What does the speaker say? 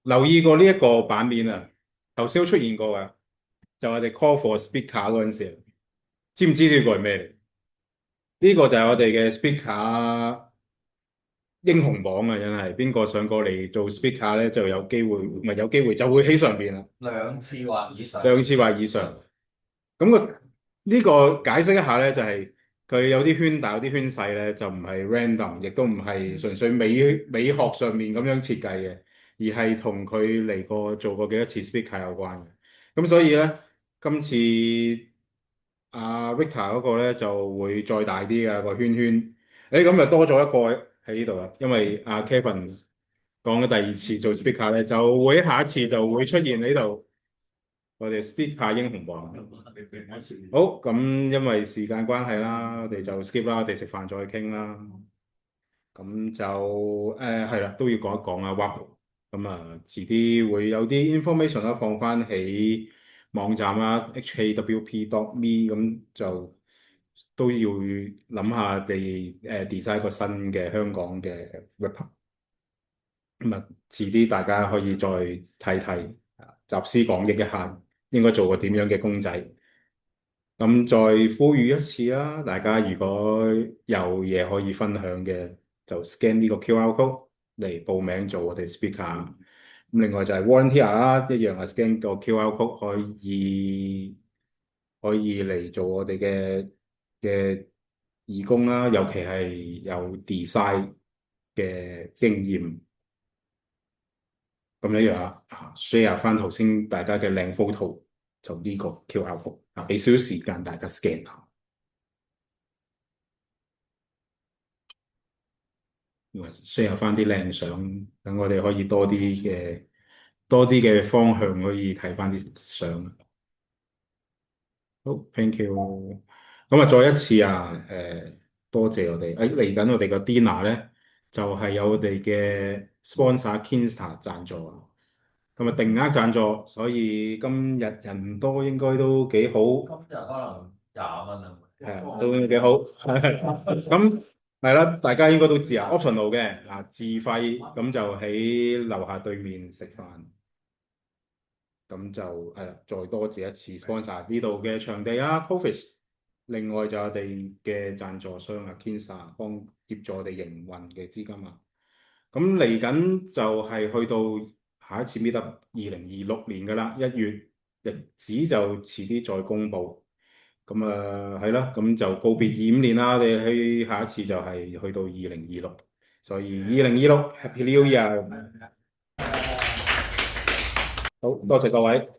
留意過呢一個版面啊？頭先都出現過噶，就我哋 call for speaker 嗰陣時，知唔知呢個係咩嚟？呢個就係我哋嘅 speaker 英雄榜啊！真係邊個上過嚟做 speaker 咧，就有機會，唔係有機會就會喺上邊啦。兩次或以上。兩次或以上。咁呢個解釋一下咧，就係佢有啲圈大，有啲圈細咧，就唔係 random，亦都唔係純粹美學上面咁樣設計嘅，而係同佢嚟過做過幾多次 speaker 有關嘅。咁所以咧，今次阿 Victor 嗰個咧就會再大啲嘅個圈圈。誒咁就多咗一個喺呢度啦，因為阿 Kevin 講咗第二次做 speaker 咧，就會下一次就會出現喺度。我哋 speaker 英雄榜。好，咁因為時間關係啦，我哋就 skip 啦，我哋食飯再傾啦。咁就係啦，都要講一講啊 WAP。咁啊，遲啲會有啲 information 啦，放翻喺網站啦，hawp.me。咁就都要諗下地design 一個新嘅香港嘅 rapper。咁啊，遲啲大家可以再睇睇，集思廣益一下，應該做個點樣嘅公仔。咁再呼籲一次啦，大家如果有嘢可以分享嘅，就 scan 呢個 QR code 嚟報名做我哋 speaker。咁另外就係 volunteer 啦，一樣係 scan 個 QR code 可以嚟做我哋嘅義工啦，尤其係有 design 嘅經驗。咁一樣share 翻頭先大家嘅靚 photo，就呢個 QR code 啊，俾少少時間大家 scan 下。share 翻啲靚相，等我哋可以多啲嘅方向可以睇翻啲相。好，thank you。咁啊，再一次啊，多謝我哋。嚟緊我哋個 dinner 咧，就係有我哋嘅 sponsor Kingstar 贊助啊。咁啊，定額贊助，所以今日人唔多，應該都幾好。今日可能20蚊啊。係啊，都幾好。咁係啦，大家應該都知啊，optional 嘅自費，咁就喺樓下對面食飯。咁就係啦，再多謝一次 sponsor 呢度嘅場地啦，Coffice。另外就我哋嘅贊助商啊，Kinsa 幫協助我哋營運嘅資金啊。咁嚟緊就係去到下一次 meet up 2026年噶啦，1月日子就遲啲再公佈。咁係啦，咁就告別25年啦，我哋去下一次就係去到2026，所以2026 Happy New Year。好多謝各位。